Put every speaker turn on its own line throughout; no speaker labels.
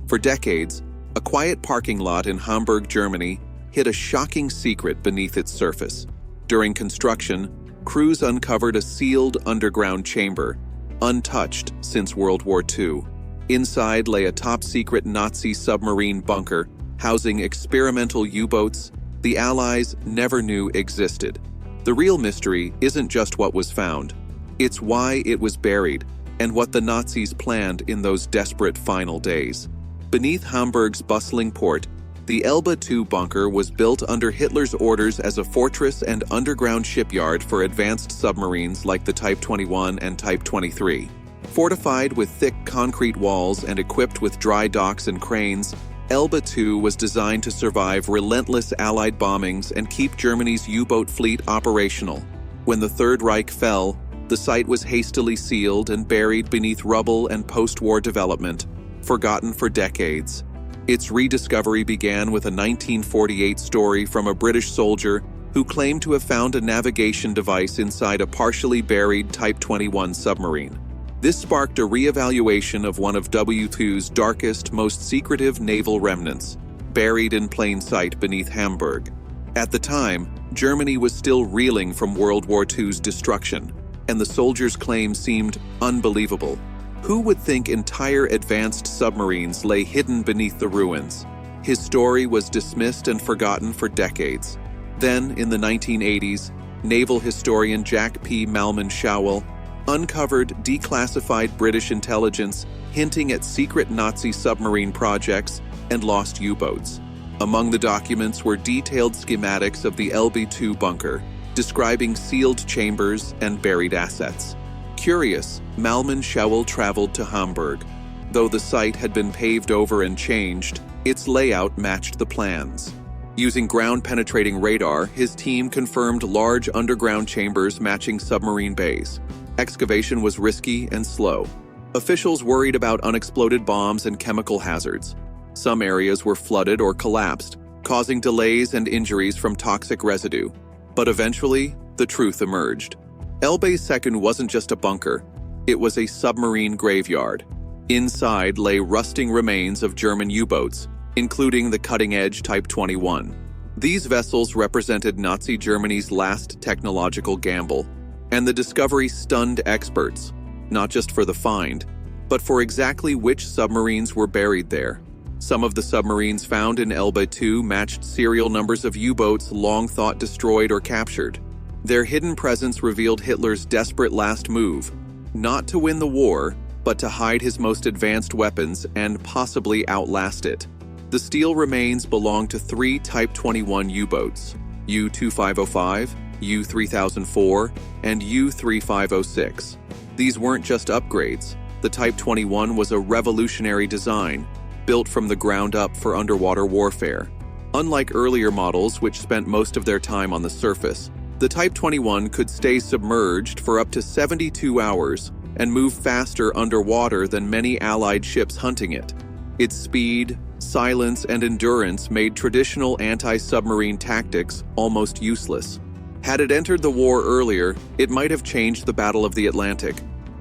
For decades, a quiet parking lot in Hamburg, Germany, hid a shocking secret beneath its surface. During construction, crews uncovered a sealed underground chamber, untouched since World War II. Inside lay a top-secret Nazi submarine bunker housing experimental U-boats the Allies never knew existed. The real mystery isn't just what was found, it's why it was buried and what the Nazis planned in those desperate final days. Beneath Hamburg's bustling port, the Elbe II bunker was built under Hitler's orders as a fortress and underground shipyard for advanced submarines like the Type 21 and Type 23. Fortified with thick concrete walls and equipped with dry docks and cranes, Elbe II was designed to survive relentless Allied bombings and keep Germany's U-boat fleet operational. When the Third Reich fell, the site was hastily sealed and buried beneath rubble and post-war development, forgotten for decades. Its rediscovery began with a 1948 story from a British soldier who claimed to have found a navigation device inside a partially buried Type 21 submarine. This sparked a re-evaluation of one of W2's darkest, most secretive naval remnants, buried in plain sight beneath Hamburg. At the time, Germany was still reeling from World War II's destruction, and the soldier's claim seemed unbelievable. Who would think entire advanced submarines lay hidden beneath the ruins? His story was dismissed and forgotten for decades. Then, in the 1980s, naval historian Jack P. Malman-Schauel uncovered declassified British intelligence hinting at secret Nazi submarine projects and lost U-boats. Among the documents were detailed schematics of the Elbe II bunker, describing sealed chambers and buried assets. Curious, Malman-Schauel traveled to Hamburg. Though the site had been paved over and changed, its layout matched the plans. Using ground-penetrating radar, his team confirmed large underground chambers matching submarine bays. Excavation was risky and slow. Officials worried about unexploded bombs and chemical hazards. Some areas were flooded or collapsed, causing delays and injuries from toxic residue. But eventually, the truth emerged. Elbe II wasn't just a bunker, it was a submarine graveyard. Inside lay rusting remains of German U-boats, including the cutting-edge Type 21. These vessels represented Nazi Germany's last technological gamble, and the discovery stunned experts, not just for the find, but for exactly which submarines were buried there. Some of the submarines found in Elbe II matched serial numbers of U-boats long thought destroyed or captured. Their hidden presence revealed Hitler's desperate last move, not to win the war, but to hide his most advanced weapons and possibly outlast it. The steel remains belong to 3 Type 21 U-boats, U-2505, U-3004, and U-3506. These weren't just upgrades. The Type 21 was a revolutionary design, built from the ground up for underwater warfare. Unlike earlier models which spent most of their time on the surface, the Type 21 could stay submerged for up to 72 hours and move faster underwater than many Allied ships hunting it. Its speed, silence, and endurance made traditional anti-submarine tactics almost useless. Had it entered the war earlier, it might have changed the Battle of the Atlantic,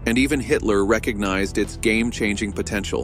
and even Hitler recognized its game-changing potential.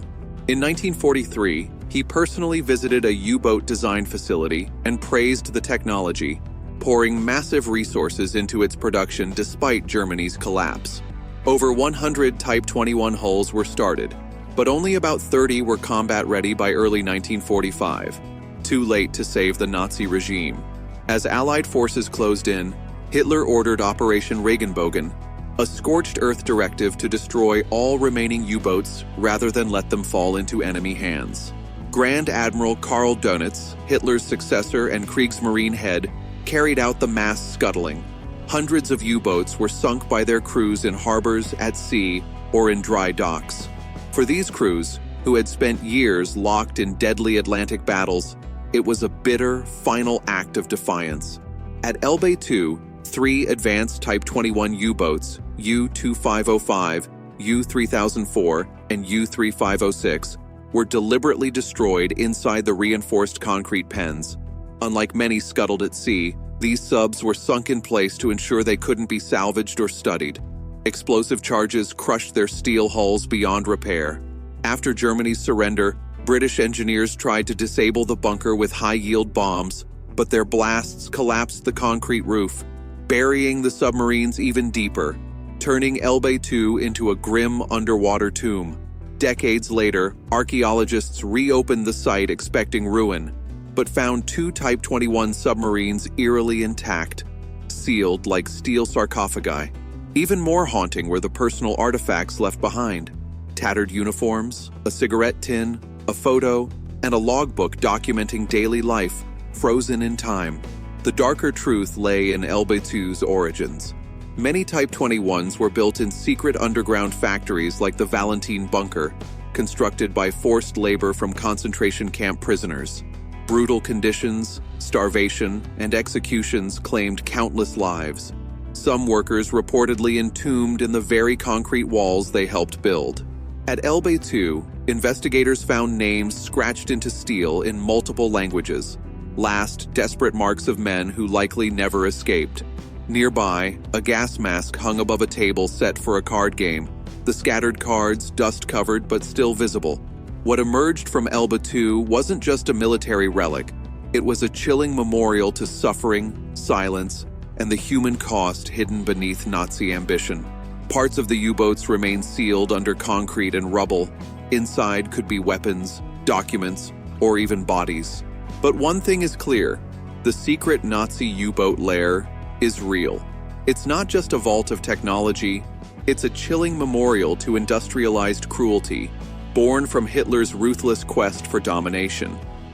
In 1943, he personally visited a U-boat design facility and praised the technology, pouring massive resources into its production despite Germany's collapse. Over 100 Type 21 hulls were started, but only about 30 were combat-ready by early 1945, too late to save the Nazi regime. As Allied forces closed in, Hitler ordered Operation Regenbogen, a scorched earth directive to destroy all remaining U-boats rather than let them fall into enemy hands. Grand Admiral Karl Dönitz, Hitler's successor and Kriegsmarine head, carried out the mass scuttling. Hundreds of U-boats were sunk by their crews in harbors, at sea, or in dry docks. For these crews, who had spent years locked in deadly Atlantic battles, it was a bitter, final act of defiance. At Elbe II, 3 advanced Type 21 U-boats, U-2505, U-3004, and U-3506, were deliberately destroyed inside the reinforced concrete pens. Unlike many scuttled at sea, these subs were sunk in place to ensure they couldn't be salvaged or studied. Explosive charges crushed their steel hulls beyond repair. After Germany's surrender, British engineers tried to disable the bunker with high-yield bombs, but their blasts collapsed the concrete roof, burying the submarines even deeper, turning Elbe 2 into a grim underwater tomb. Decades later, archaeologists reopened the site expecting ruin, but found 2 Type 21 submarines eerily intact, sealed like steel sarcophagi. Even more haunting were the personal artifacts left behind: tattered uniforms, a cigarette tin, a photo, and a logbook documenting daily life, frozen in time. The darker truth lay in Elbe 2's origins. Many Type 21s were built in secret underground factories like the Valentine Bunker, constructed by forced labor from concentration camp prisoners. Brutal conditions, starvation, and executions claimed countless lives. Some workers reportedly entombed in the very concrete walls they helped build. At Elbe 2, investigators found names scratched into steel in multiple languages, last desperate marks of men who likely never escaped. Nearby, a gas mask hung above a table set for a card game, the scattered cards dust-covered but still visible. What emerged from Elbe 2 wasn't just a military relic. It was a chilling memorial to suffering, silence, and the human cost hidden beneath Nazi ambition. Parts of the U-boats remain sealed under concrete and rubble. Inside could be weapons, documents, or even bodies. But one thing is clear: the secret Nazi U-boat lair is real. It's not just a vault of technology, it's a chilling memorial to industrialized cruelty, born from Hitler's ruthless quest for domination.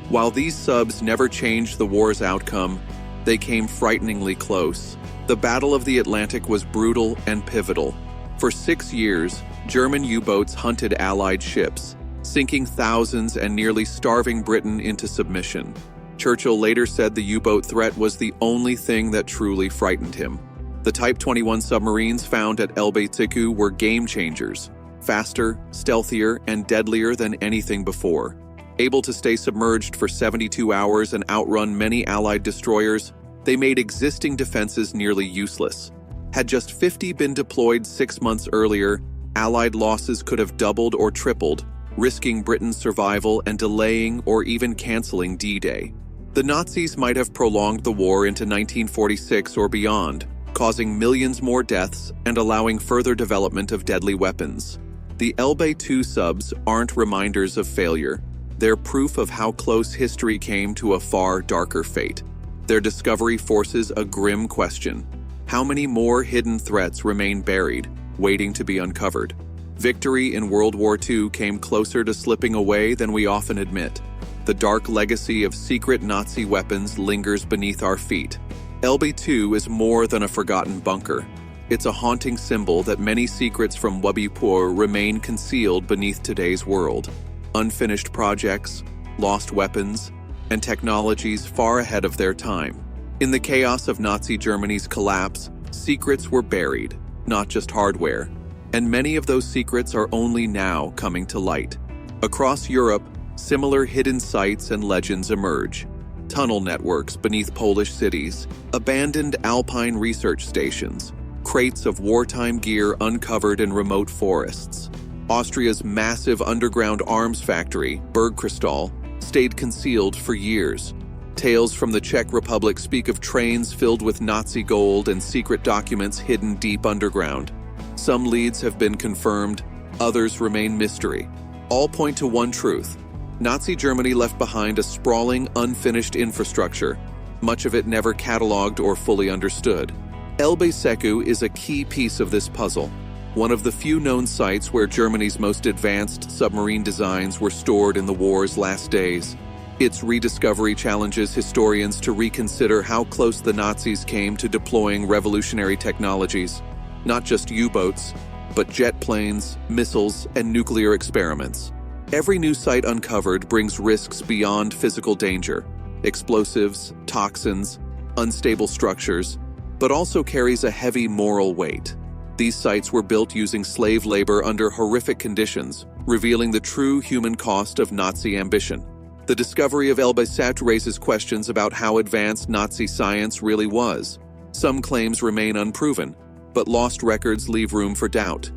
While these subs never changed the war's outcome, they came frighteningly close. The Battle of the Atlantic was brutal and pivotal. For 6 years, German U-boats hunted Allied ships, sinking thousands and nearly starving Britain into submission. Churchill later said the U-boat threat was the only thing that truly frightened him. The Type 21 submarines found at Elbe 2 were game changers, faster, stealthier, and deadlier than anything before. Able to stay submerged for 72 hours and outrun many Allied destroyers, they made existing defenses nearly useless. Had just 50 been deployed 6 months earlier, Allied losses could have doubled or tripled, risking Britain's survival and delaying or even canceling D-Day. The Nazis might have prolonged the war into 1946 or beyond, causing millions more deaths and allowing further development of deadly weapons. The Elbe 2 subs aren't reminders of failure. They're proof of how close history came to a far darker fate. Their discovery forces a grim question: how many more hidden threats remain buried, waiting to be uncovered? Victory in World War II came closer to slipping away than we often admit. The dark legacy of secret Nazi weapons lingers beneath our feet. Elbe 2 is more than a forgotten bunker. It's a haunting symbol that many secrets from Wabipur remain concealed beneath today's world. Unfinished projects, lost weapons, and technologies far ahead of their time. In the chaos of Nazi Germany's collapse, secrets were buried, not just hardware. And many of those secrets are only now coming to light. Across Europe, similar hidden sites and legends emerge. Tunnel networks beneath Polish cities, abandoned Alpine research stations, crates of wartime gear uncovered in remote forests. Austria's massive underground arms factory, Bergkristall, stayed concealed for years. Tales from the Czech Republic speak of trains filled with Nazi gold and secret documents hidden deep underground. Some leads have been confirmed, others remain mystery. All point to one truth: Nazi Germany left behind a sprawling, unfinished infrastructure, much of it never cataloged or fully understood. Elbe 2 is a key piece of this puzzle, one of the few known sites where Germany's most advanced submarine designs were stored in the war's last days. Its rediscovery challenges historians to reconsider how close the Nazis came to deploying revolutionary technologies, not just U-boats, but jet planes, missiles, and nuclear experiments. Every new site uncovered brings risks beyond physical danger: explosives, toxins, unstable structures, but also carries a heavy moral weight. These sites were built using slave labor under horrific conditions, revealing the true human cost of Nazi ambition. The discovery of Elbe 2 raises questions about how advanced Nazi science really was. Some claims remain unproven, but lost records leave room for doubt.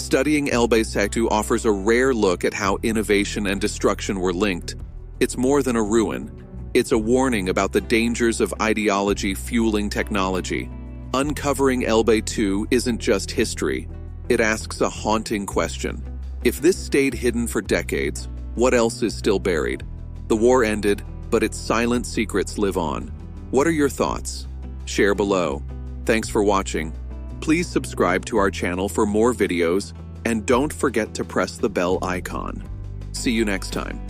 Studying Elbe Sectu offers a rare look at how innovation and destruction were linked. It's more than a ruin. It's a warning about the dangers of ideology fueling technology. Uncovering Elbe 2 isn't just history. It asks a haunting question. If this stayed hidden for decades, what else is still buried? The war ended, but its silent secrets live on. What are your thoughts? Share below. Thanks for watching. Please subscribe to our channel for more videos, and don't forget to press the bell icon. See you next time.